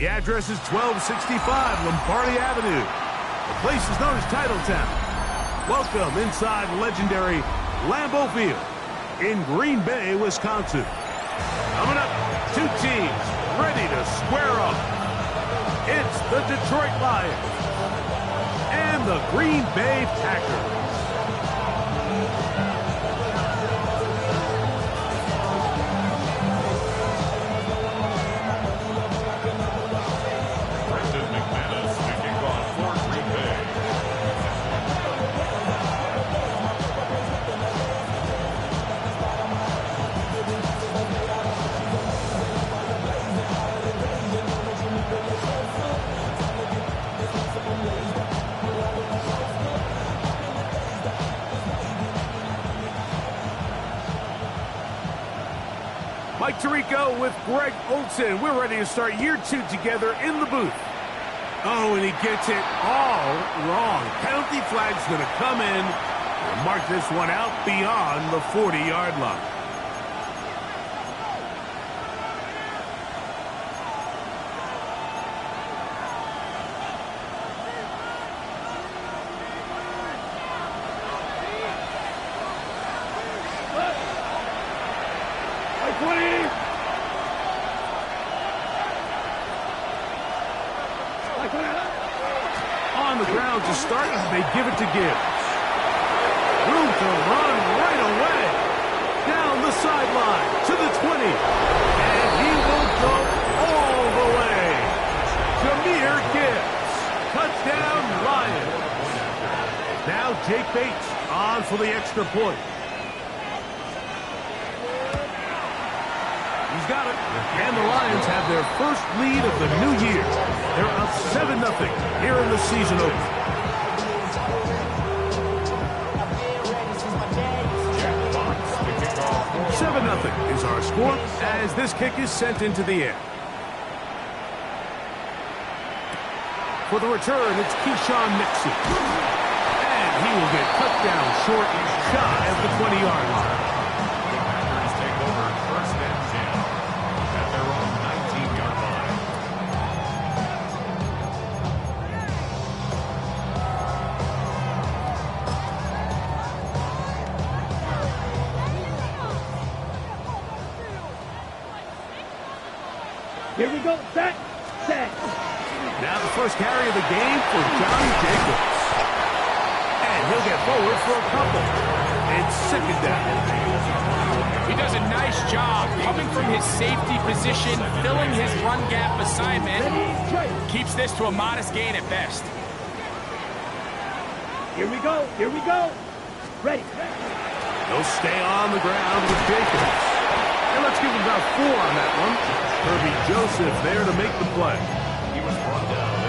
The address is 1265 Lombardi Avenue. The place is known as Titletown. Welcome inside legendary Lambeau Field in Green Bay, Wisconsin. Coming up, two teams ready to square off. It's the Detroit Lions and the Green Bay Packers. Mike Tirico with Greg Olson. We're ready to start year 2 together in the booth. Oh, and he gets it all wrong. Penalty flag's going to come in and mark this one out beyond the 40-yard line. On the ground to start, they give it to Gibbs. Room to run right away. Down the sideline to the 20. And he will go all the way. Jahmyr Gibbs. Touchdown, Lions. Now Jake Bates on for the extra point. He's got it. And the Lions have their first lead of the new year. They're up 7-0 here in the season opener. 7-0 is our score as this kick is sent into the air. For the return, it's Keyshawn Nixon. And he will get cut down short and shy of the 20-yard line. Here we go, set. Now the first carry of the game for Johnny Jacobs. And he'll get forward for a couple. It's second down. He does a nice job coming from his safety position, filling his run gap assignment. Keeps this to a modest gain at best. Here we go. Ready. They'll stay on the ground with Jacobs. And let's give him about 4 on that one. Herbie Joseph there to make the play.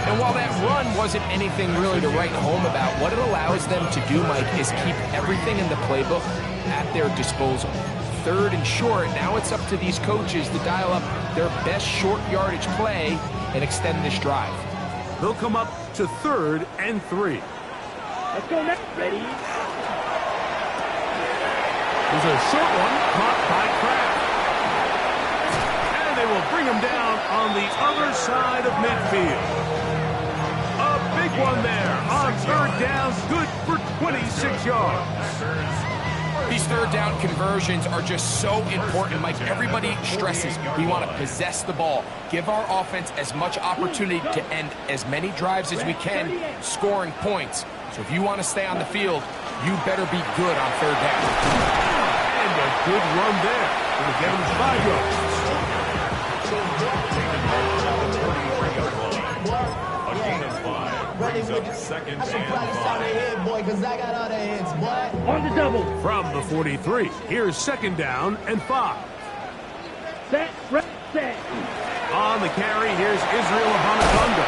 And while that run wasn't anything really to write home about, what it allows them to do, Mike, is keep everything in the playbook at their disposal. 3rd and short, now it's up to these coaches to dial up their best short yardage play and extend this drive. They'll come up to 3rd and 3. Let's go next. Ready. There's a short one caught by Kraft. And they will bring him down on the other side of midfield. A big one there on 3rd down, good for 26 yards. These 3rd down conversions are just so important, Mike. Everybody stresses we want to possess the ball, give our offense as much opportunity to end as many drives as we can, scoring points. So if you want to stay on the field, you better be good on 3rd down. And a good run there. Going to get him 5 yards. A gain of 5 brings up 2nd and 5. On the double. From the 43, here's 2nd down and 5. Set. On the carry, here's Israel Abanikanda.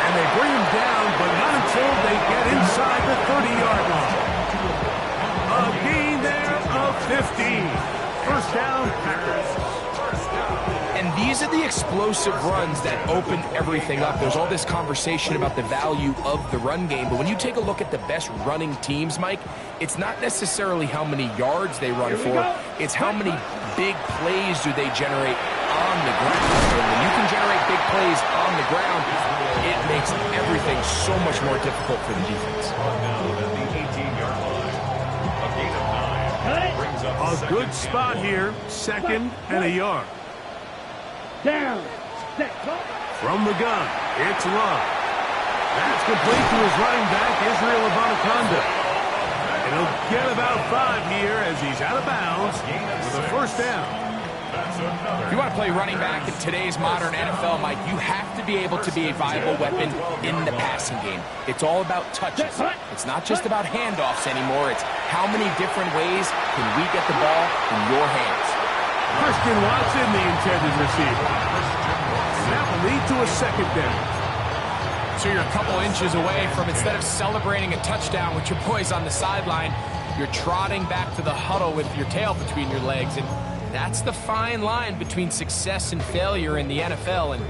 And they bring him down, but not until they get inside the 30-yard line. A gain there of 15. 1st down, Packers. And these are the explosive runs that open everything up. There's all this conversation about the value of the run game, but when you take a look at the best running teams, Mike, it's not necessarily how many yards they run for. It's how many big plays do they generate on the ground. So when you can generate big plays on the ground, it makes everything so much more difficult for the defense. Now at the 18-yard line. A gain of 9 brings up A second good and spot 4. here, second and a yard. Down. Set. From the gun, it's Love. That's complete to his running back, Israel Abanaconda. And he'll get about 5 here as he's out of bounds with a first down. If you want to play running back in today's modern NFL, Mike, you have to be able to be a viable weapon in the passing game. It's all about touches. It's not just about handoffs anymore. It's how many different ways can we get the ball in your hands. Christian Watson, the intended receiver. And that will lead to a second down. So you're a couple inches away from, instead of celebrating a touchdown with your boys on the sideline, you're trotting back to the huddle with your tail between your legs. And that's the fine line between success and failure in the NFL. And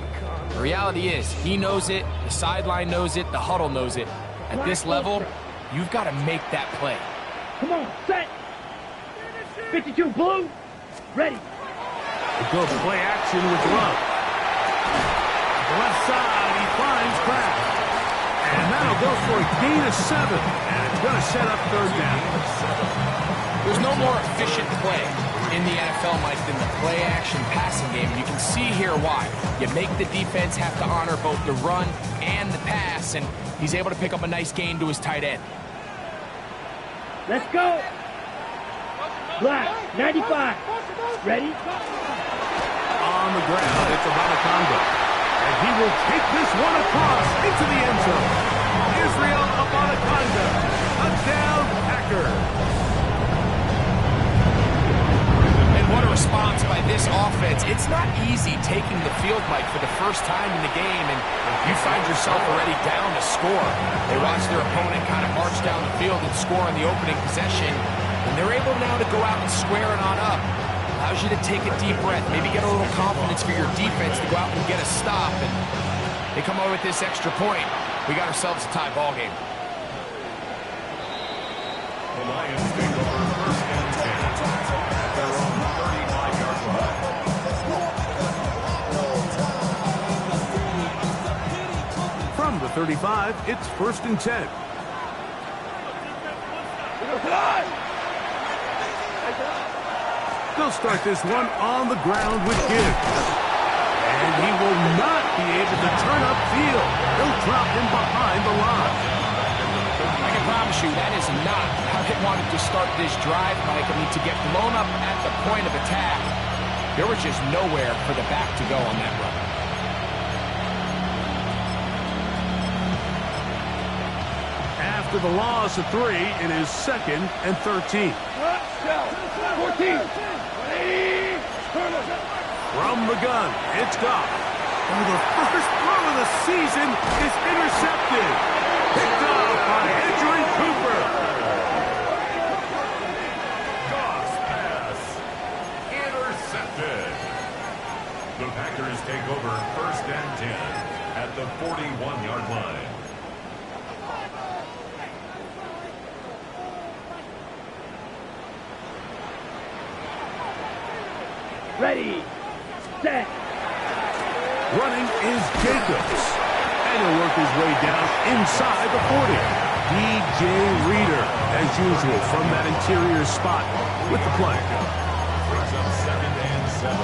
the reality is, he knows it, the sideline knows it, the huddle knows it. At this level, you've got to make that play. Come on, set. 52 blue. Ready. They go play action with Love. The left side, he finds Kraft. And that'll go for a gain of 7. And it's going to set up third down. There's no more efficient play in the NFL, Mike, than the play-action passing game. And you can see here why. You make the defense have to honor both the run and the pass, and he's able to pick up a nice gain to his tight end. Let's go. Black. 95. Ready. On the ground, it's Abanaconda. And he will take this one across into the end zone. Israel Abanaconda. Touchdown, Packers. And what a response by this offense. It's not easy taking the field, Mike, for the first time in the game, and you find yourself already down to score. They watch their opponent kind of march down the field and score on the opening possession, and they're able now to go out and square it on up. Allows you to take a deep breath, maybe get a little confidence for your defense to go out and get a stop, and they come away with this extra point. We got ourselves a tie ball game. The Lions take over first and 10 at their own 35-yard line. From the 35, it's first and 10. They'll start this one on the ground with Gibbs. And he will not be able to turn upfield. He'll drop him behind the line. I can promise you that is not how they wanted to start this drive, Mike. I mean, to get blown up at the point of attack, there was just nowhere for the back to go on that run. After the loss of 3, it is second and 13. 14. From the gun, it's Goff. And the first throw of the season is intercepted. Picked up by Andrew Cooper. Goff's pass intercepted. The Packers take over first and 10 at the 41-yard line. Ready. Set. Running is Jacobs. And he'll work his way down inside the 40. DJ Reader, as usual, from that interior spot with the play. Brings up second and 7.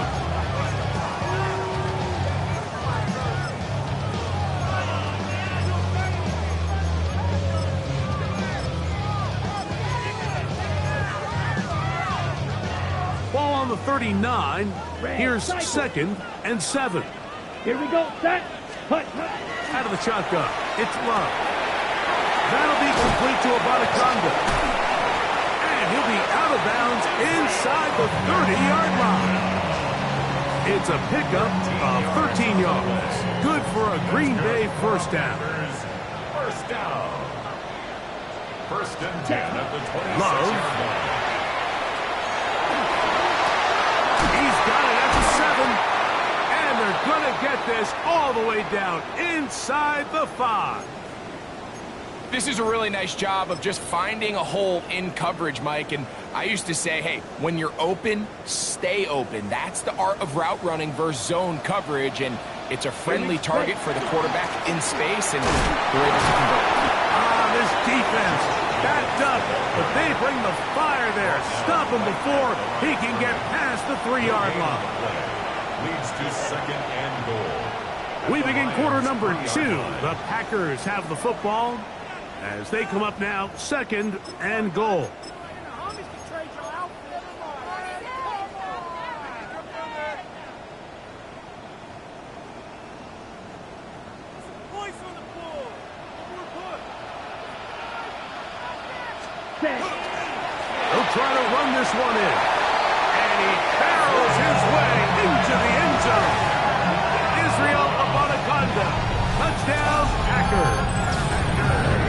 Ball on the 39. Here's second and 7. Here we go. Set. Hut. Out of the shotgun, it's Love. That'll be complete to Abanaconda. And he'll be out of bounds inside the 30-yard line. It's a pickup of 13 yards. Good for a Green Bay first down. First down. First and 10 at the 26-yard Love. line. He's got it at the 7. And they're going to get this all the way down inside the 5. This is a really nice job of just finding a hole in coverage, Mike, and I used to say, hey, when you're open, stay open. That's the art of route running versus zone coverage, and it's a friendly target for the quarterback in space, and they're able to convert. This defense backed up, but they bring the fire there. Stop him before he can get past the 3-yard line. Leads to second and goal. We begin quarter number 2. The Packers have the football as they come up now, second and goal. He'll try to run this one in. And he barrels his way into the end zone. Israel Abanikanda. Touchdown, Packers.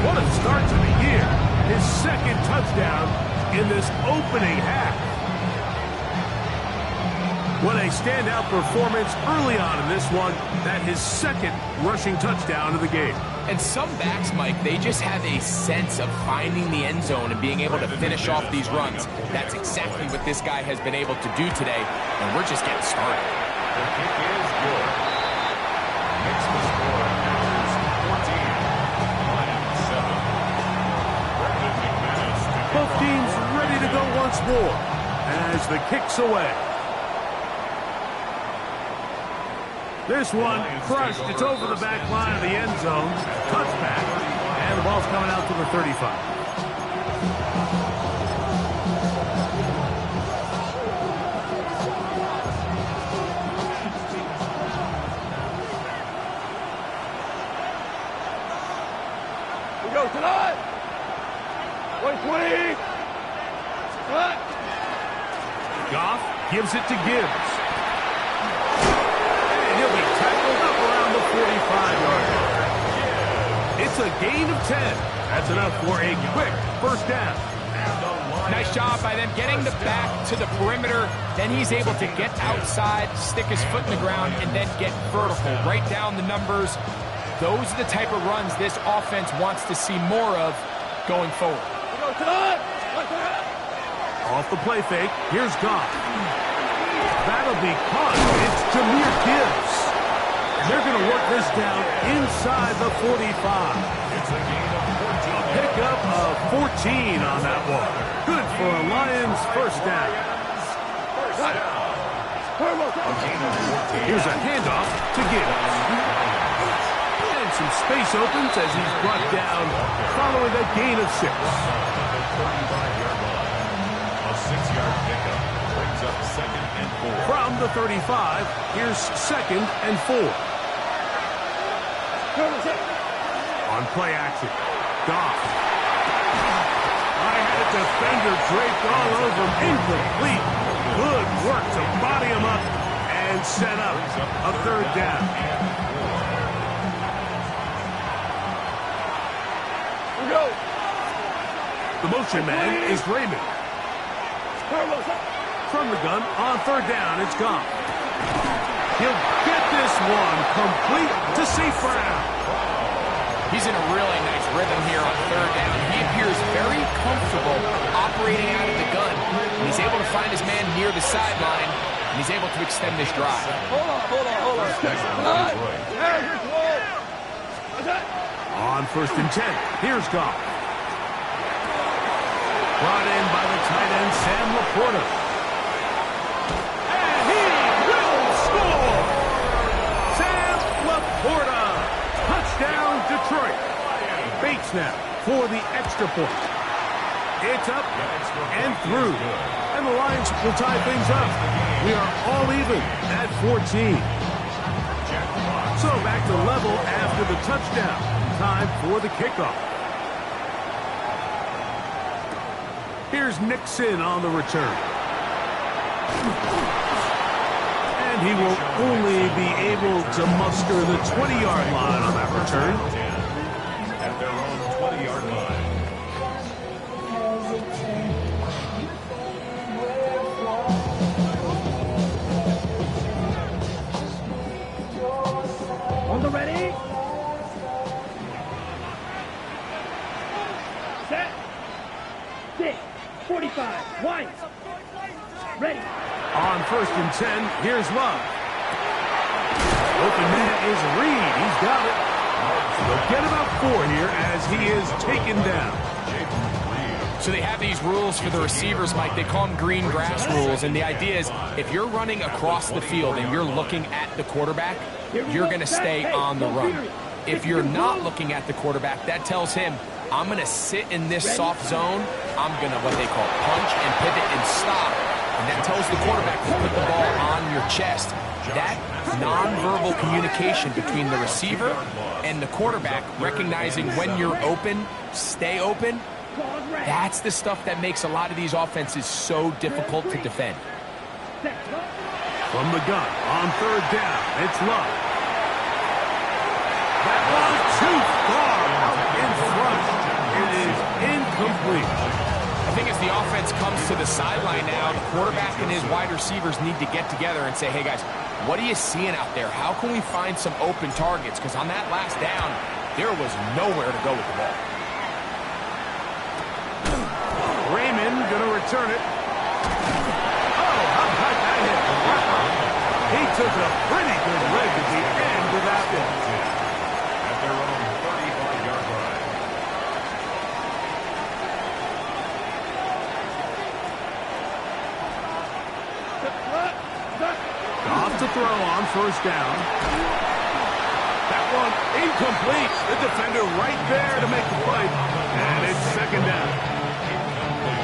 What a start to the year. His second touchdown in this opening half. What a standout performance early on in this one. That his second rushing touchdown of the game. And some backs, Mike, they just have a sense of finding the end zone and being able to finish off these runs. That's exactly what this guy has been able to do today, and we're just getting started. The kick is good. Makes the score Packers 14, Lions 7. Brandon McManus. Both teams ready to go once more as the kick's away. This one crushed. It's over the back line of the end zone. Touchback. And the ball's coming out to the 35. We go tonight. 120. Cut. Goff gives it to Gibbs. He'll be tackled up around the 45-yard line. It's a gain of 10. That's enough for a quick first down. Nice job by them getting the back to the perimeter. Then he's able to get outside, stick his foot in the ground, and then get vertical. Right down the numbers. Those are the type of runs this offense wants to see more of going forward. Off the play fake. Here's Goff. That'll be caught. It's Jahmyr Gibbs. And they're going to work this down inside the 45. It's a gain of 14. A pickup of 14 on that one. Good for a Lions first down. Here's a handoff to Gibbs. And some space opens as he's brought down following a gain of 6. 35-yard line. A 6-yard pickup brings up second and 4. From the 35, here's second and 4. On play action, Goff. I had a defender draped all over him. Incomplete. Good work to body him up and set up a third down. The motion man is Raymond. From the gun, on third down, it's Goff. He'll get this one complete to St. Brown. He's in a really nice rhythm here on third down. He appears very comfortable operating out of the gun. And he's able to find his man near the sideline, and he's able to extend this drive. On first and 10, here's Goff. Brought in by the tight end, Sam Laporta. And he will score! Sam Laporta! Touchdown, Detroit. Bates now for the extra point. It's up and through. And the Lions will tie things up. We are all even at 14. So back to level after the touchdown. Time for the kickoff. Here's Nixon on the return. And he will only be able to muster the 20-yard line on that return. At their own 20-yard line. On the ready. Set. 6. 45. Wide. 10, here's Love. Open man is Reed. He's got it. They'll get about 4 here as he is taken down. So they have these rules for the receivers, Mike. They call them green grass rules. And the idea is if you're running across the field and you're looking at the quarterback, you're going to stay on the run. If you're not looking at the quarterback, that tells him, I'm going to sit in this soft zone. I'm going to, what they call, punch and pivot and stop. And that tells the quarterback to put the ball on your chest. That nonverbal communication between the receiver and the quarterback, recognizing when you're open, stay open, that's the stuff that makes a lot of these offenses so difficult to defend. From the gun, on 3rd down, it's Love. That was too far out in front. It is incomplete. I think as the offense comes to the sideline now, the quarterback and his wide receivers need to get together and say, hey guys, what are you seeing out there? How can we find some open targets? Because on that last down, there was nowhere to go with the ball. Raymond going to return it. Oh, how about that hit? He took a pretty good leg at the end of that one. At their own 35-yard line. Off to throw on 1st down. That one incomplete. The defender right there to make the play. And it's 2nd down.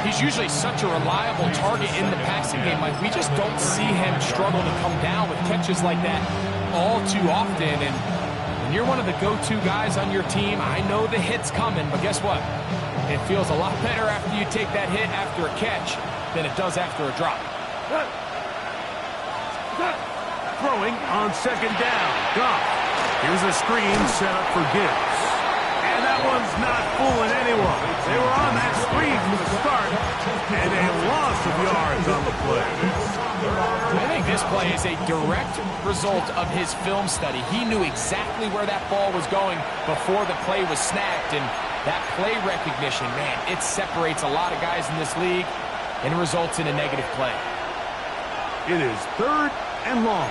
He's usually such a reliable target in the passing game, Mike. We just don't see him struggle to come down with catches like that all too often. And when you're one of the go-to guys on your team, I know the hit's coming, but guess what? It feels a lot better after you take that hit after a catch than it does after a drop. Throwing on 2nd down. Goff. Here's a screen set up for Gibbs. And that one's not fooling anyone. They were on that screen from the start, and a loss of yards on the play. I think this play is a direct result of his film study. He knew exactly where that ball was going before the play was snapped, and that play recognition, man, it separates a lot of guys in this league and results in a negative play. It is 3rd and long.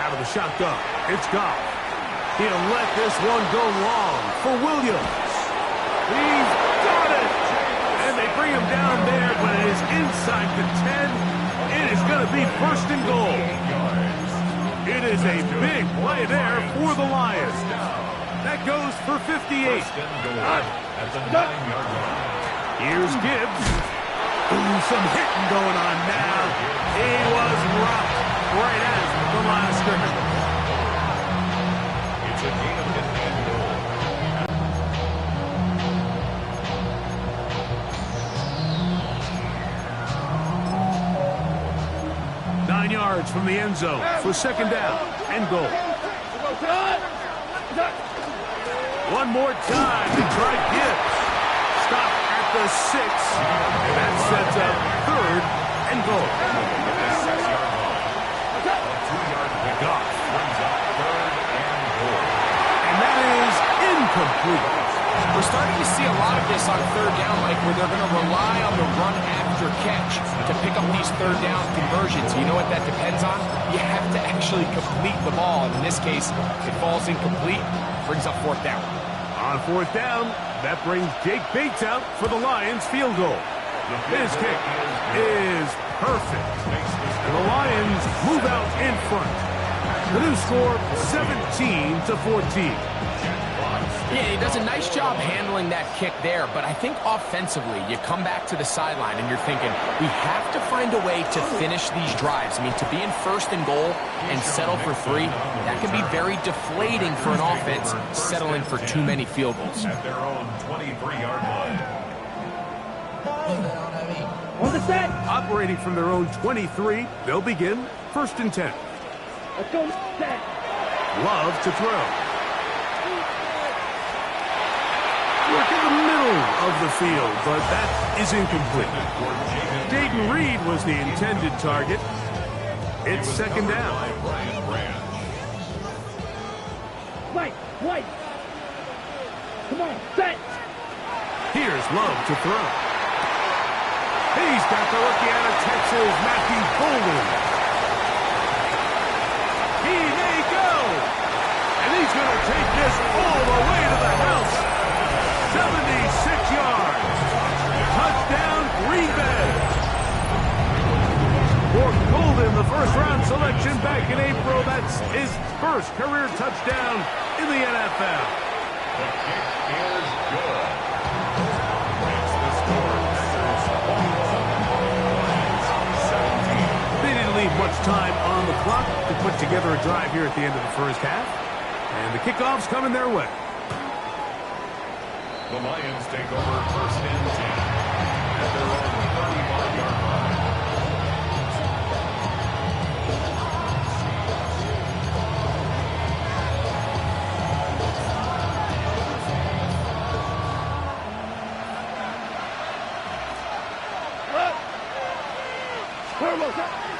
Out of the shotgun, it's Goff. He'll let this one go long for Williams. He's got it! And they bring him down there, but it is inside the 10. It is going to be 1st and goal. It is a big play there for the Lions. That goes for 58. At the 9-yard line. Here's Gibbs. Ooh, some hitting going on now. He was rocked right at the line of scrimmage. It's a gain of 10 and goal. 9 yards from the end zone for 2nd down and goal. One more time to try Gibbs. Stop at the 6. And that sets up 3rd and goal. Goff brings up 3rd and goal. And that is incomplete. We're starting to see a lot of this on 3rd down, Mike, where they're going to rely on the run after catch to pick up these 3rd down conversions. You know what that depends on? You have to actually complete the ball. And in this case, it falls incomplete, brings up 4th down. On 4th down, that brings Jake Bates out for the Lions field goal. His kick is perfect. And the Lions move out in front. The new score, 17-14. Yeah, he does a nice job handling that kick there, but I think offensively, you come back to the sideline and you're thinking, we have to find a way to finish these drives. I mean, to be in 1st and goal and settle for 3, that can be very deflating for an offense settling for too many field goals. At their own 23-yard line. On the set. Operating from their own 23, they'll begin 1st and 10. Let's go. Set. Love to throw. Work in the middle of the field, but that is incomplete. Dayton Reed was the intended target. It's 2nd down. White. Come on, set. Here's Love to throw. He He's got the rookie out of Texas, Matthew Golden. He may go. And he's going to take this all the way to the house. 76 yards. Touchdown, Green Bay. For Golden, the first-round selection back in April. That's his first career touchdown in the NFL. The kick is good. It's the score. They didn't leave much time on the clock to put together a drive here at the end of the first half. And the kickoff's coming their way. The Lions take over first and 10 at their own 35-yard line.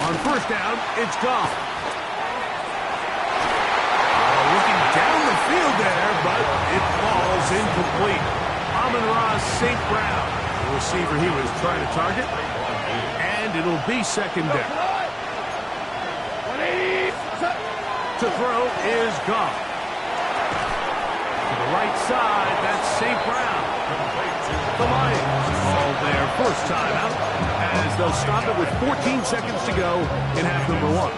On first down, it's Goff. Looking down the field there, but it falls incomplete. Amon-Ra St. Brown, the receiver he was trying to target. And it'll be second down. To throw is Goff. To the right side, that's St. Brown. The Lions call their first time out as they'll stop it with 14 seconds to go in half number one.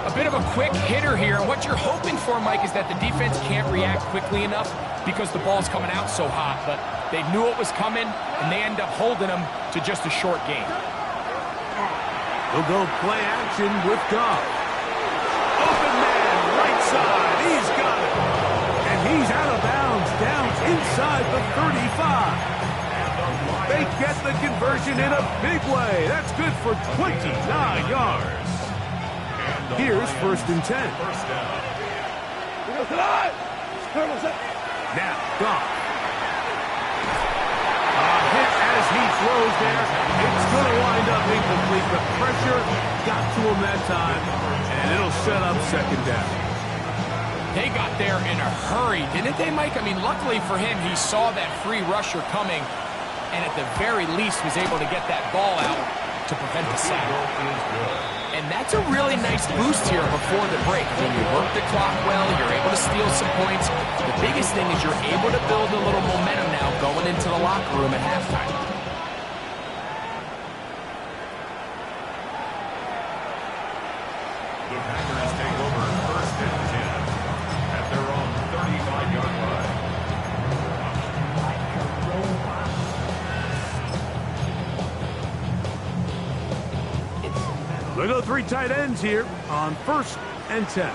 A bit of a quick hitter here. What you're hoping for, Mike, is that the defense can't react quickly enough because the ball's coming out so hot. But they knew it was coming, and they end up holding them to just a short game. They'll go play action with Goff. Open man, right side. He's got it. And he's out of bounds, down inside the 35. They get the conversion in a big way. That's good for 29 yards. Here's first and 10. Now, Goff. Hit as he throws there. It's going to wind up incomplete. The pressure got to him that time, and it'll set up second down. They got there in a hurry, didn't they, Mike? I mean, luckily for him, he saw that free rusher coming, and at the very least was able to get that ball out to prevent the sack. And that's a really nice boost here before the break. When you work the clock well, you're able to steal some points. The biggest thing is you're able to build a little momentum now going into the locker room at halftime. The Packers take over first and 10 at their own 35-yard line. They go three tight ends here on first and 10.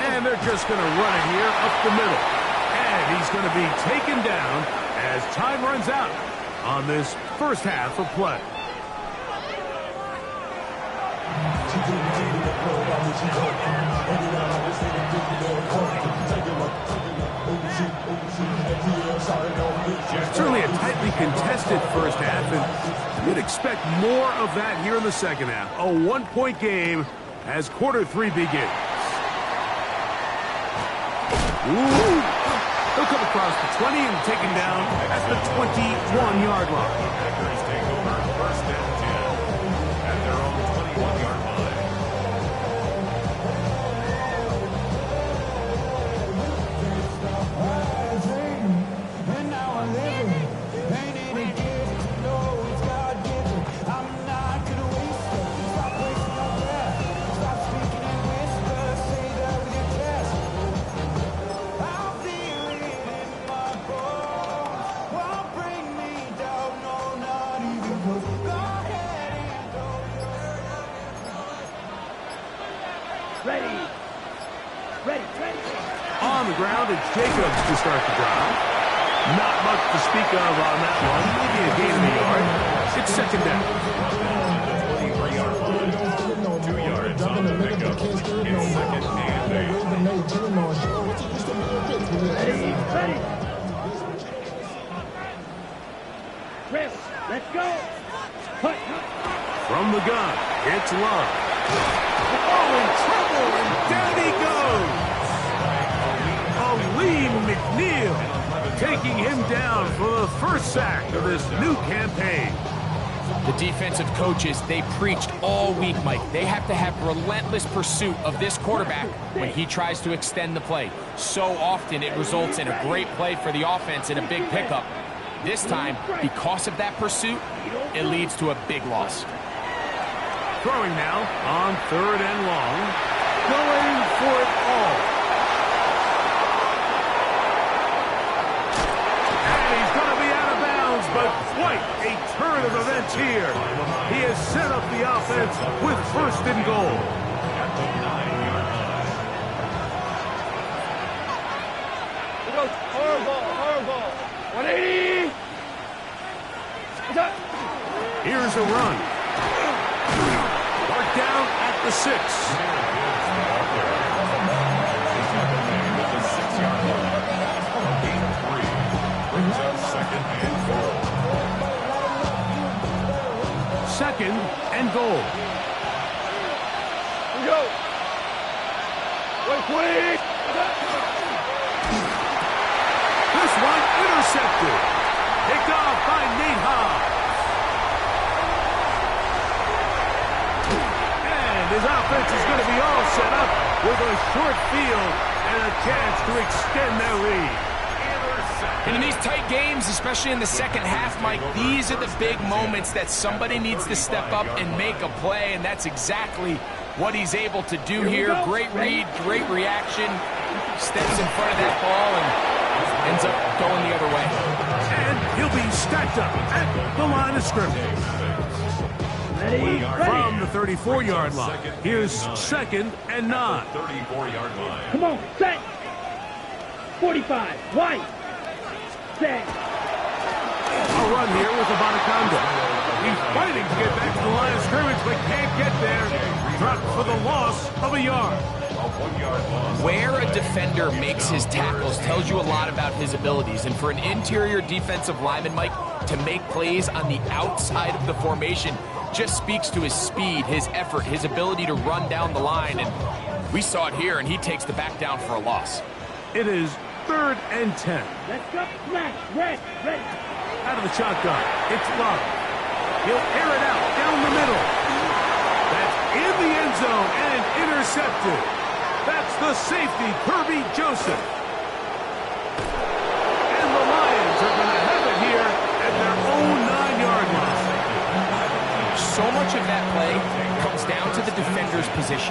And they're just going to run it here up the middle. And he's going to be taken down as time runs out on this first half of play. Certainly a tightly contested first half, and you'd expect more of that here in the second half. A one-point game as quarter three begins. Ooh. He'll come across the 20 and taken down at the 21-yard line. Packers take over first and 10 at their own 21-yard line. On the ground, it's Jacobs to start the drive. Not much to speak of on that one. Maybe a gain in the yard. It's second down. The 23-yard line. 2 yards on the pickup. It's second and 8. Chris, let's go. From the gun, it's Love. Oh, in trouble, and down he goes. Aleem McNeil taking him down for the first sack of this new campaign. The defensive coaches, they preached all week, Mike. They have to have relentless pursuit of this quarterback when he tries to extend the play. So often it results in a great play for the offense and a big pickup. This time, because of that pursuit, it leads to a big loss. Throwing now on 3rd and long. Going for it all. And he's going to be out of bounds, but quite a turn of events here. He has set up the offense with 1st and goal. At the 9-yard line. Here goes horrible. 180. Here's a run. Mark down at the 6. With the 6-yard line. Gain of 3. Brings up 2nd and goal. 2nd and goal. Here we go. 120. This one intercepted. Picked off by Nate Hobbs. And his offense is going to be all set up with a short field and a chance to extend their lead. And in these tight games, especially in the second half, Mike, these are the big moments that somebody needs to step up and make a play, and that's exactly what he's able to do here. Great read, great reaction, steps in front of that ball and ends up going the other way. And he'll be stacked up at the line of scrimmage. Ready. From the 34-yard line, here's 2nd and 9. 34-yard line. Come on, set. 45. White. Set. A run here with Abanaconda. He's fighting to get back to the line of scrimmage, but can't get there. Dropped for the loss of a yard. A 1-yard loss. Where a defender makes his tackles tells you a lot about his abilities. And for an interior defensive lineman, Mike, to make plays on the outside of the formation just speaks to his speed, his effort, his ability to run down the line. And we saw it here, and he takes the back down for a loss. It is 3rd and 10. Let's go. Smash. Ready. Out of the shotgun. It's Love. He'll air it out down the middle. That's in the end zone and intercepted. That's the safety, Kirby Joseph. And the Lions are going to have it here at their own 9-yard line. So much of that play comes down to the defender's position.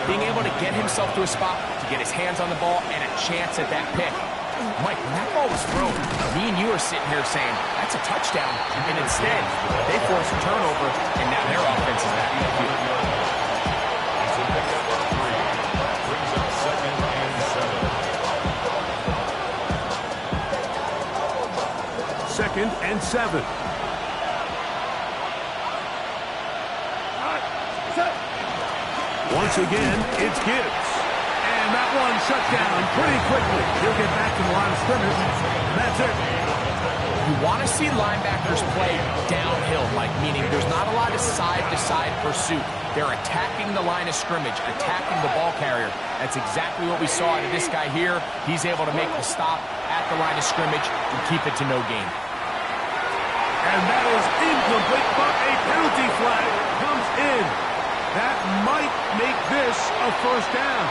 Being able to get himself to a spot, to get his hands on the ball, and a chance at that pick. Mike, when that ball was thrown, me and you are sitting here saying, that's a touchdown. And instead, they force a turnover, and now their offense is back in the field. It's a pickup of 3. Brings up 2nd and 7. 2nd and 7. Once again, it's Gibbs. And that one shut down pretty quickly. He'll get back to the line of scrimmage. That's it. You want to see linebackers play downhill, Mike, meaning there's not a lot of side-to-side pursuit. They're attacking the line of scrimmage, attacking the ball carrier. That's exactly what we saw out of this guy here. He's able to make the stop at the line of scrimmage and keep it to no gain. And that is incomplete, but a penalty flag comes in. That might make this a 1st down.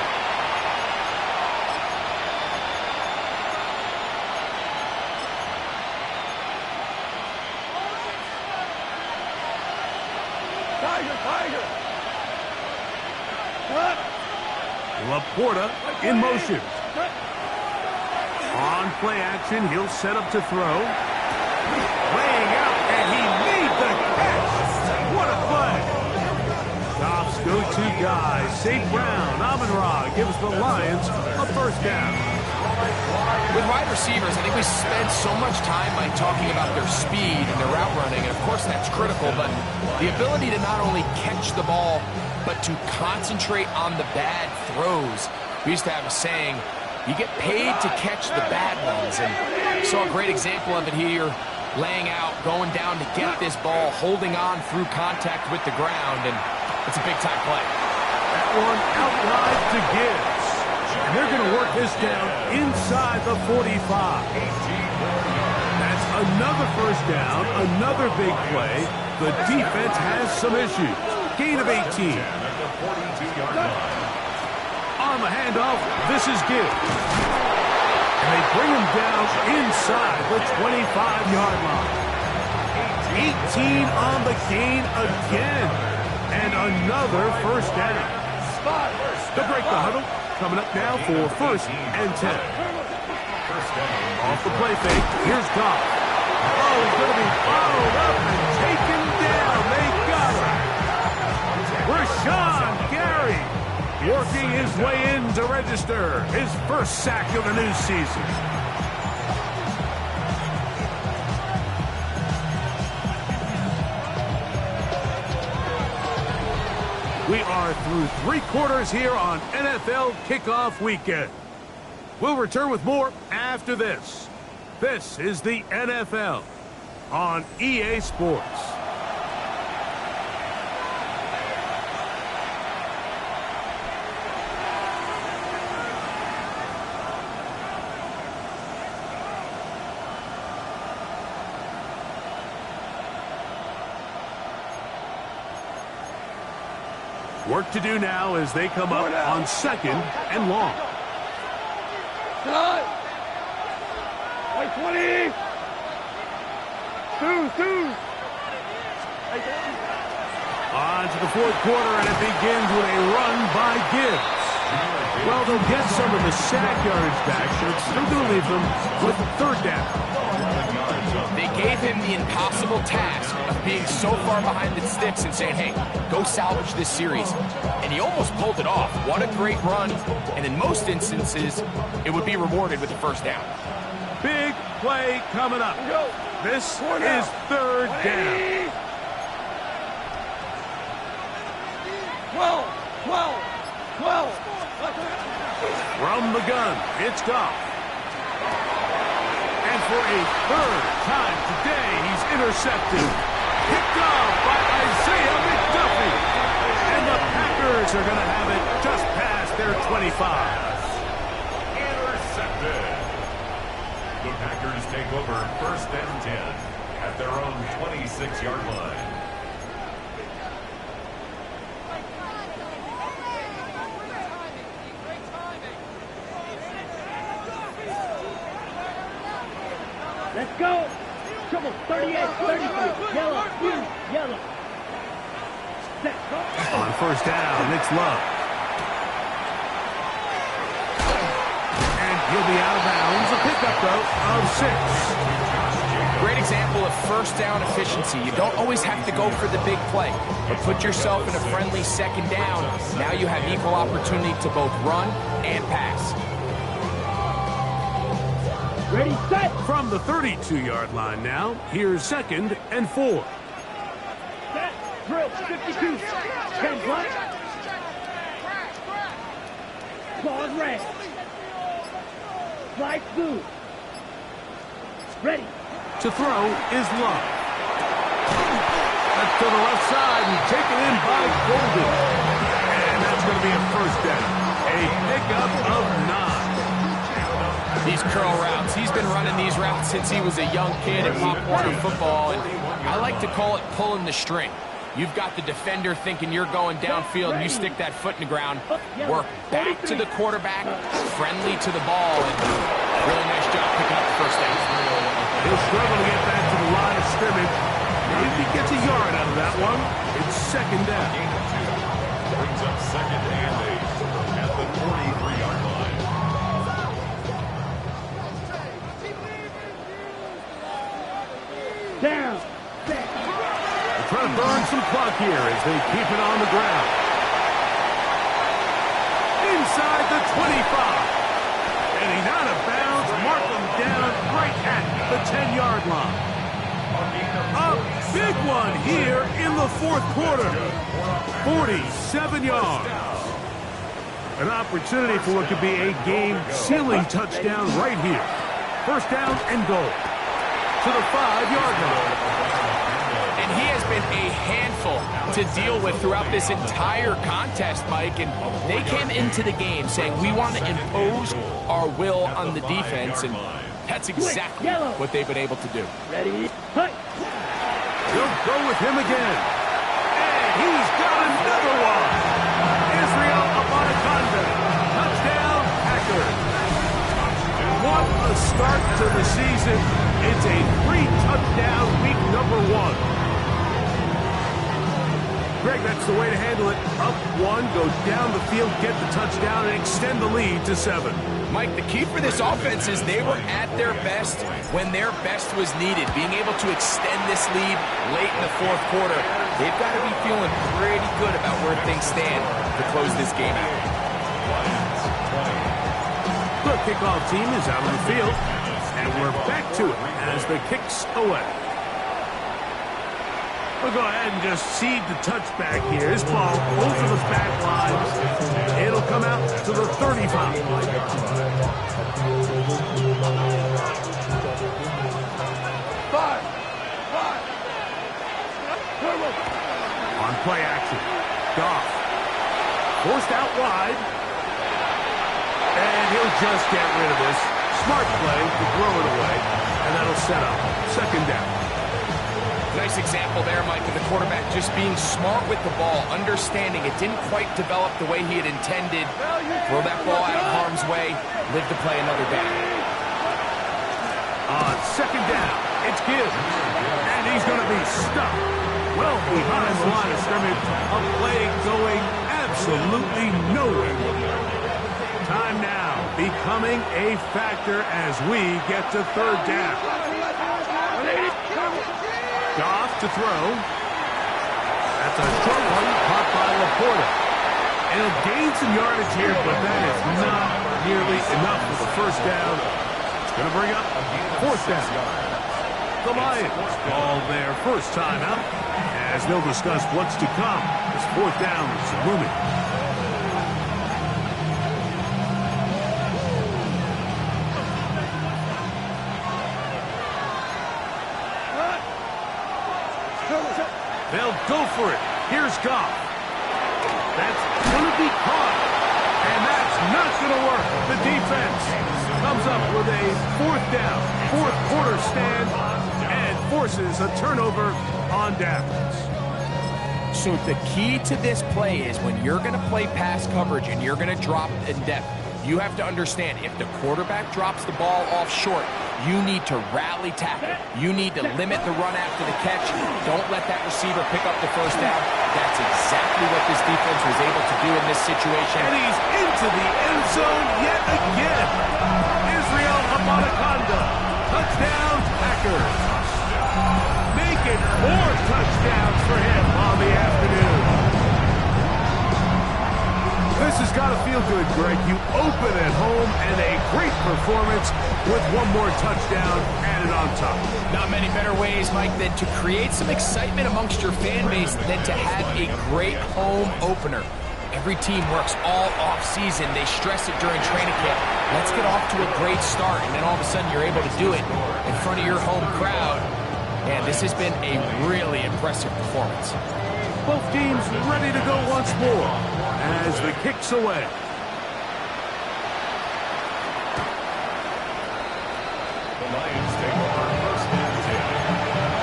Tiger. Laporta in motion. On play action, he'll set up to throw. Laying out, and he made the catch. What a play. Goff's go-to guy, St. Brown, Amon-Ra gives the Lions a 1st down. With wide receivers, I think we spend so much time by talking about their speed and their route running, and of course that's critical, but the ability to not only catch the ball, but to concentrate on the bad throws. We used to have a saying, you get paid to catch the bad ones, and we saw a great example of it here, laying out, going down to get this ball, holding on through contact with the ground, and it's a big-time play. That one out wide to Gibbs. And they're going to work this down inside the 45. That's another first down, another big play. The defense has some issues. Gain of 18. At the 42-yard line. On the handoff, this is Gibbs. And they bring him down inside the 25-yard line. 18 on the gain again. And another first down. They'll break the huddle. Coming up now for first and 10. Off the play fake, here's Goff. Oh, he's going to be followed up and taken down. They got him. Rashawn Gary working his way in to register his first sack of the new season. We are through 3 quarters here on NFL Kickoff Weekend. We'll return with more after this. This is the NFL on EA Sports. Work to do now as they come up on second and long. Like 20. Two. On to the fourth quarter, and it begins with a run by Gibbs. Well, they'll get some of the sack yards back, but it's still going to leave them with third down. They gave him the impossible task of being so far behind the sticks and saying, hey, go salvage this series. And he almost pulled it off. What a great run. And in most instances, it would be rewarded with the first down. Big play coming up. This is third down. 12. From the gun, it's Goff. And for a third time today, he's intercepted. Picked off by Isaiah McDuffie. And the Packers are going to have it just past their 25. Intercepted. The Packers take over first and 10 at their own 26-yard line. Let's go. Trouble 38, 33. Yellow. Set. On first down, it's Love. And he'll be out of bounds. A pickup, though, of 6. Great example of first down efficiency. You don't always have to go for the big play, but put yourself in a friendly second down. Now you have equal opportunity to both run and pass. Ready, set. From the 32-yard line now, here's second and 4. Set. Drill 52. 10 block. Claws red. Slide blue. Ready. To throw is Love. That's to the left side and taken in by Golden. And that's going to be a first down. A pickup of 9. These curl routes. He's been running these routes since he was a young kid in Pop Warner football, and I like to call it pulling the string. You've got the defender thinking you're going downfield, and you stick that foot in the ground, work back to the quarterback, friendly to the ball, and really nice job picking up the first down. He'll struggle to get back to the line of scrimmage. Maybe he gets a yard out of that one. It's second down. Brings up second and 8 at the 43-yard line. Down. Set. They're trying to burn some clock here as they keep it on the ground. Inside the 25. And he's out of bounds. Mark him down right at the 10-yard line. A big one here in the fourth quarter. 47 yards. An opportunity for what could be a game-sealing touchdown right here. First down and goal. To the 5-yard line. And he has been a handful to deal with throughout this entire contest, Mike. And they came into the game saying, we want to impose our will on the defense. And That's exactly what they've been able to do. Ready, fight. They'll go with him again. And he's got another one. Israel Abanaconda. Touchdown, Packers. What a start to the season. It's a 3-touchdown week number 1. Greg, that's the way to handle it. Up 1, go down the field, get the touchdown, and extend the lead to 7. Mike, the key for this offense is they were at their best when their best was needed. Being able to extend this lead late in the fourth quarter, they've got to be feeling pretty good about where things stand to close this game out. The kickoff team is out on the field, and we're back to it as the kick's away. We'll go ahead and just seed the touchback here. This ball over the back line. It'll come out to the 35. On play action. Goff. Forced out wide. And he'll just get rid of this. Smart play to throw it away. And that'll set up second down. Nice example there, Mike, of the quarterback just being smart with the ball, understanding it didn't quite develop the way he had intended. Throw that ball out of harm's way, live to play another down. On second down, it's Gibbs. And he's going to be stuck well behind the line of scrimmage. A play going absolutely nowhere. Time now becoming a factor as we get to third down. Goff to throw. That's a short one caught by Laporta. And he'll gain some yardage here, but that is not nearly enough for the first down. It's going to bring up fourth down. The Lions ball their first time out as they'll discuss what's to come. This fourth down is looming. They'll go for it. Here's Goff. That's going to be caught. And that's not going to work. The defense comes up with a fourth down, fourth quarter stand, and forces a turnover on downs. So the key to this play is when you're going to play pass coverage and you're going to drop in depth, you have to understand if the quarterback drops the ball off short, you need to rally tackle. You need to limit the run after the catch. Don't let that receiver pick up the first down. That's exactly what this defense was able to do in this situation. And he's into the end zone yet again. Israel Abanaconda. Touchdown, Packers. Make it 4 touchdowns for him on the afternoon. This has got to feel good, Greg. You open at home and a great performance with one more touchdown added on top. Not many better ways, Mike, than to create some excitement amongst your fan base than to have a great home opener. Every team works all off-season. They stress it during training camp. Let's get off to a great start, and then all of a sudden you're able to do it in front of your home crowd. And this has been a really impressive performance. Both teams ready to go once more as the kick's away. The Lions take over first and 10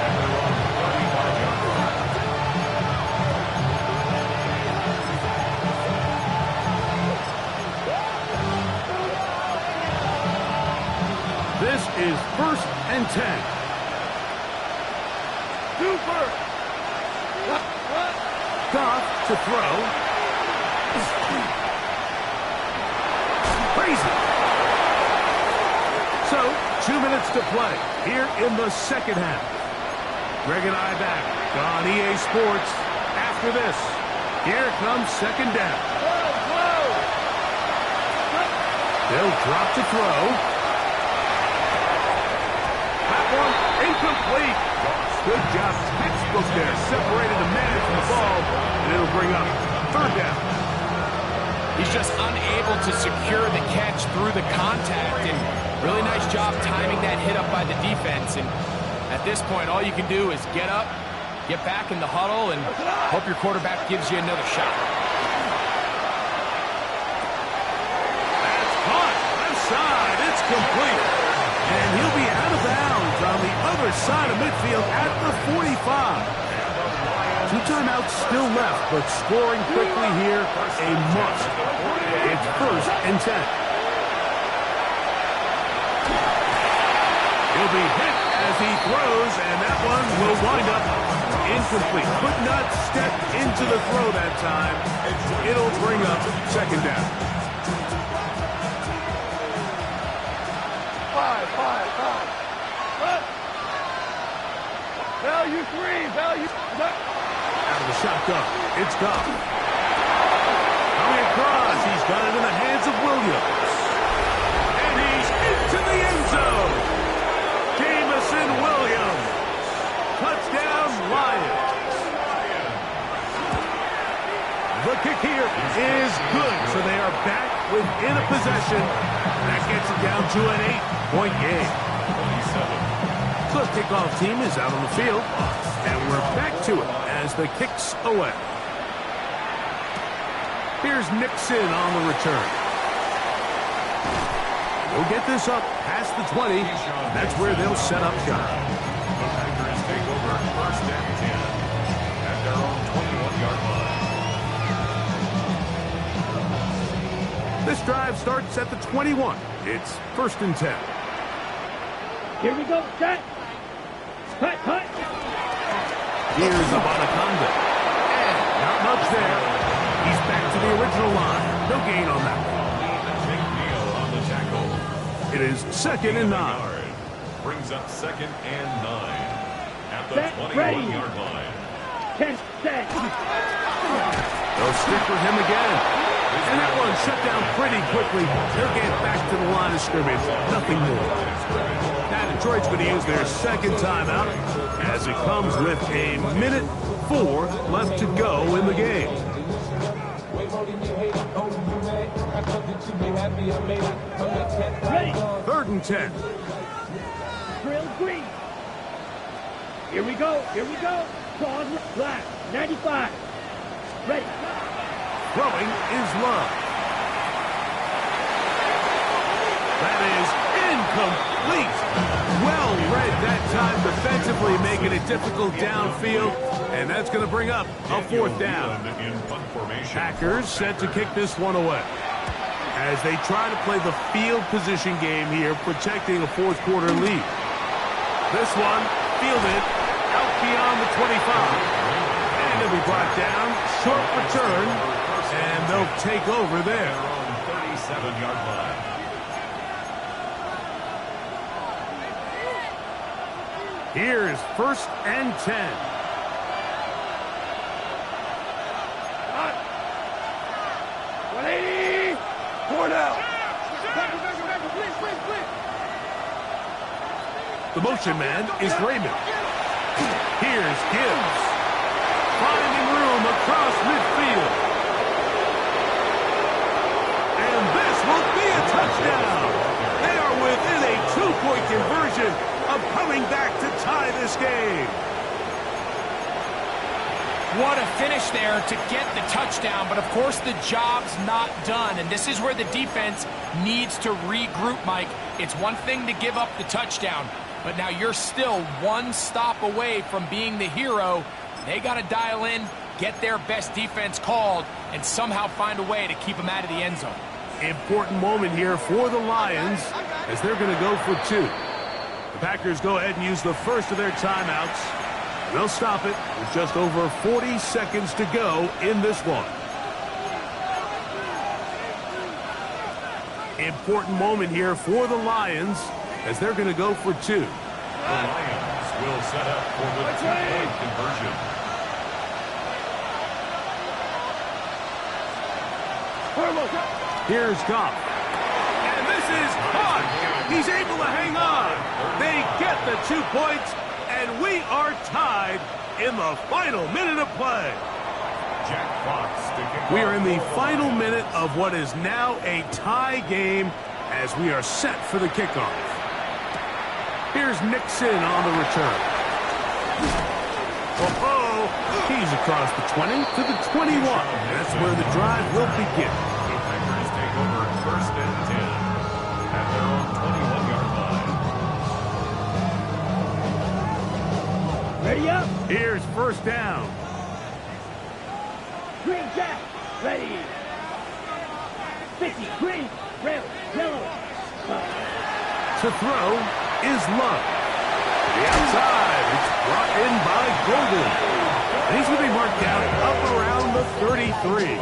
at their own 35-yard line. This is first and 10. Goff to throw. Crazy. So, 2 minutes to play here in the second half. Greg and I back on EA Sports after this. Here comes second down. They'll drop to throw. That one incomplete. Good job, textbook there. Separated the man from the ball, and it'll bring up third down. He's just unable to secure the catch through the contact, and really nice job timing that hit up by the defense. And at this point, all you can do is get up, get back in the huddle, and hope your quarterback gives you another shot. That's caught. Left side. It's complete. And he'll other side of midfield at the 45. 2 timeouts still left, but scoring quickly here, a must. It's 1st and 10. He'll be hit as he throws, and that one will wind up incomplete. Could not step into the throw that time. It'll bring up 2nd down. Five. Value 3, value. Out of the shotgun, it's Goff. Coming across, he's got it in the hands of Williams. And he's into the end zone. Jamison Williams. Touchdown, Lions. The kick here is good, so they are back within a possession. That gets it down to an 8-point game. So the kickoff team is out on the field, and we're back to it as the kick's away. Here's Nixon on the return. We'll get this up past the 20. That's where they'll set up shop. The Packers take over 1st and 10 at their own 21-yard line. This drive starts at the 21. It's 1st and 10. Here we go, set. Cut. Here's Abanaconda. And not much there. He's back to the original line. No gain on that one. Big deal on the tackle. It is 2nd and 9. Brings up 2nd and 9 at the Set, ready. 21-yard line. 10, set. They'll stick with him again. And that one shut down pretty quickly. They'll get back to the line of scrimmage. Nothing more. Now Detroit's going to use their 2nd timeout as it comes with a minute 4 left to go in the game. Ready. 3rd and 10. Drill green. Here we go. Pause black. 95. Ready. Throwing is Love. That is incomplete. Well read that time defensively, making it difficult downfield. And that's going to bring up a 4th down. In punt formation. Packers set to kick this one away as they try to play the field position game here, protecting a 4th quarter lead. This one fielded out beyond the 25. And it'll be brought down. Short return. And they'll take over there. 37-yard line. Here's 1st and 10. Hot. 180. 4 down. The motion man is Raymond. Here's Gibbs. Finding room across midfield. And this will be a touchdown. They are within a 2-point conversion of coming back to tie this game. What a finish there to get the touchdown, but of course the job's not done, and this is where the defense needs to regroup, Mike. It's one thing to give up the touchdown, but now you're still one stop away from being the hero. They got to dial in, get their best defense called, and somehow find a way to keep them out of the end zone. Important moment here for the Lions as they're going to go for 2. The Packers go ahead and use the first of their timeouts. They'll stop it with just over 40 seconds to go in this one. Important moment here for the Lions as they're going to go for 2. The Lions will set up for the 2-point conversion. Here's Goff. And this is caught. He's able to hang on. They get the 2 points, and we are tied in the final minute of play. Jack Fox to kick We off. are in the final minute of what is now a tie game as we are set for the kickoff. Here's Nixon on the return. Oh, he's across the 20 to the 21. That's where the drive will begin. The Packers take over 1st and 10 at their own 21-yard line. Ready up. Here's first down. Green jack. Ready. 50. Green. Red. Yellow. To throw is Love. To the outside. It's brought in by Golden. And he's going to be marked down up around the 33.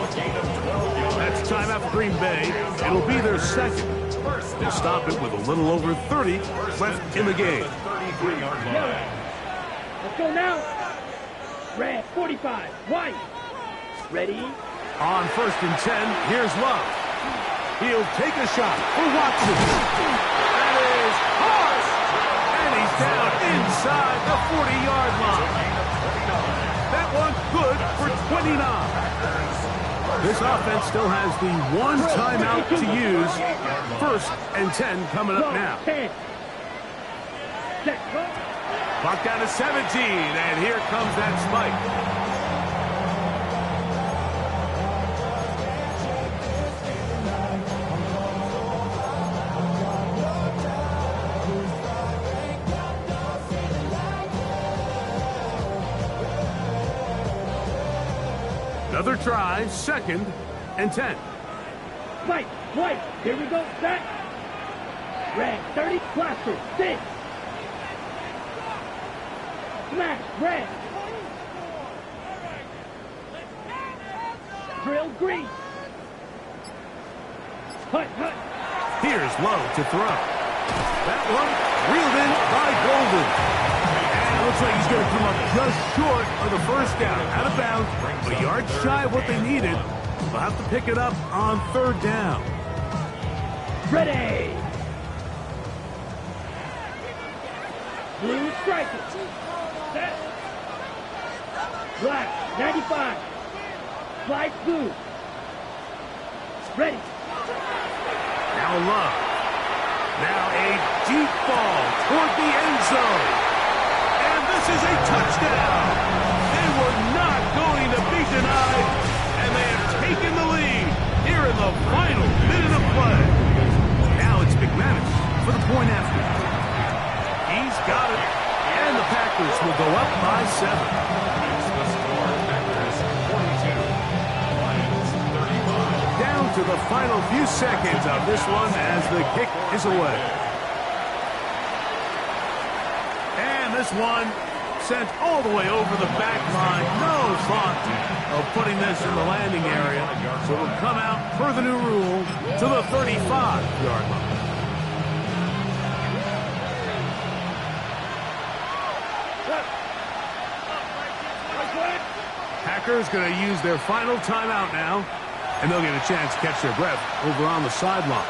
That's timeout for Green Bay. It'll be their second. They'll stop it with a little over 30 left in the game. Let's go now. Red. 45. White. Ready. On first and 10, here's Love. He'll take a shot for Watson. That is hard. And he's down inside the 40-yard line. That one good for 29. This offense still has the one timeout to use. First and 10 coming up now. Clock down to 17, and here comes that spike. Another try, second and 10. White, white, here we go, set. Red, 30, cluster, 6. Smash, red. Drill, green. Hut, hut. Here's Lowe to throw. That one reeled in by Golden. And it looks like he's going to come up just short of the first down. Out of bounds, a yard shy of what they needed. They'll have to pick it up on third down. Ready. Blue striker. Set. Black, 95. Flight blue. Ready. Now Love. Now a deep ball toward the end zone. And this is a touchdown. They were not going to be denied. And they have taken the lead here in the final minute of play. Now it's McManus for the point after. He's got it. And the Packers will go up by 7. The score, Packers 42, Lions 35. Down to the final few seconds of this one as the kick is away. And this one sent all the way over the back line. No thought of putting this in the landing area. So it'll come out per the new rule to the 35-yard line. Packers going to use their final timeout now, and they'll get a chance to catch their breath over on the sideline.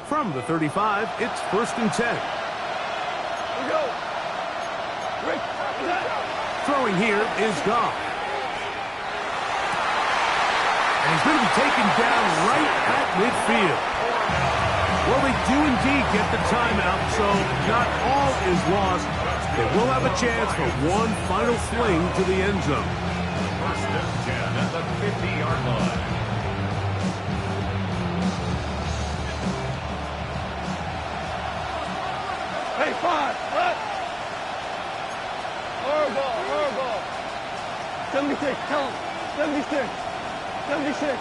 From the 35, it's first and 10. Throwing here is Goff. And he's going to be taken down right at midfield. Well, they do indeed get the timeout, so not all is lost. They will have a chance for one final fling to the end zone. First and 10 at the 50-yard line. Hey, 5, up. Horrible. 76, tell him. 76. 76.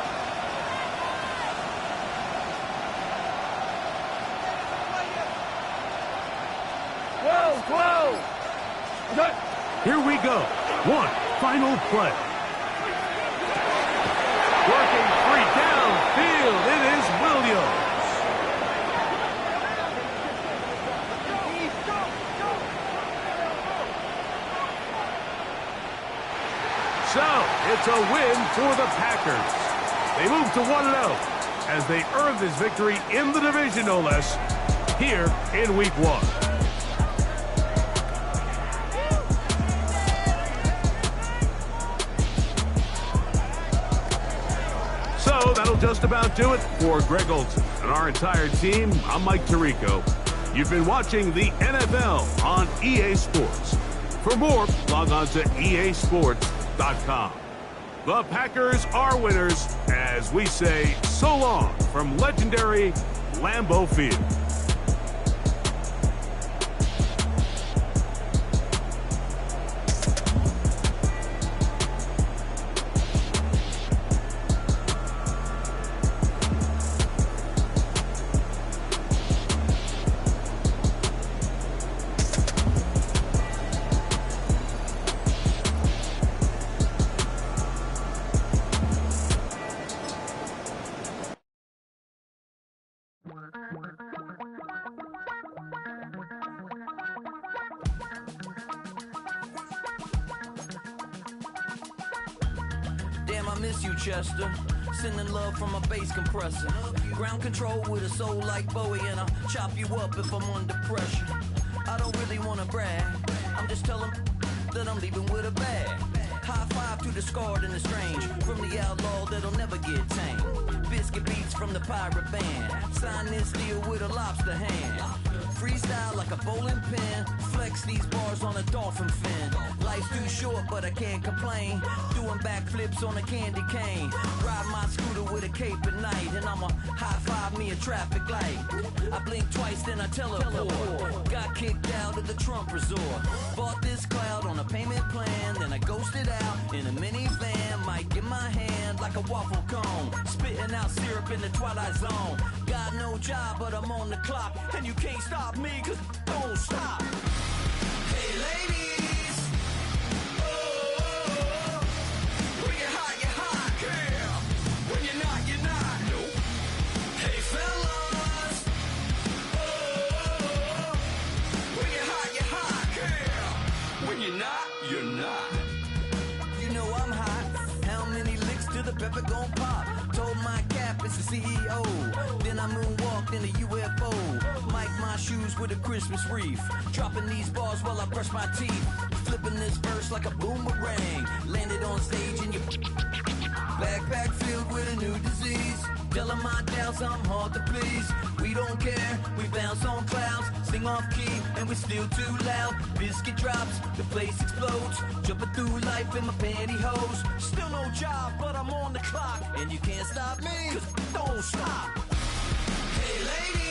Whoa. Okay. Here we go. One final play. Working free downfield. It is Williams. So, it's a win for the Packers. They move to 1-0 as they earn this victory in the division, no less, here in Week 1. So, that'll just about do it for Greg Olson and our entire team. I'm Mike Tirico. You've been watching the NFL on EA Sports. For more, log on to easports.com. NFL.com. The Packers are winners as we say so long from legendary Lambeau Field. Damn, I miss you, Chester. Sending love from a bass compressor. Ground control with a soul like Bowie, and I'll chop you up if I'm under pressure. I don't really want to brag. I'm just telling that I'm leaving with a bag. High five to the scarred and the strange. From the outlaw that'll never get tamed. Biscuit beats from the pirate band. Sign this deal with a lobster hand. Freestyle like a bowling pin. Flex these bars on a dolphin fin. Life's too short, but I can't complain. Doing backflips on a candy cane. Ride my scooter with a cape at night. And I'ma high five me a traffic light. I blink twice, then I teleport. Got kicked out of the Trump resort. Bought this cloud on a payment plan. Then I ghosted out in a minivan. Might get my hand like a waffle cone. Spitting out syrup in the twilight zone. Got no job, but I'm on the clock. And you can't stop me, cause don't stop. Hey ladies, oh, when you're hot, girl. When you're not, nope. Hey fellas, oh, when you're hot, girl. When you're not. You know I'm hot. How many licks till the pepper gon' pop? Told my cap it's the CEO. Then I moonwalked in a UFO. Mic my shoes with a Christmas wreath. Dropping these bars while I brush my teeth. Flipping this verse like a boomerang. Landed on stage in your backpack filled with a new disease. Telling my doubts I'm hard to please. We don't care, we bounce on clouds. Sing off key and we're still too loud. Biscuit drops, the place explodes. Jumping through life in my pantyhose. Still no job, but I'm on the clock. And you can't stop me, cause don't stop. Hey lady.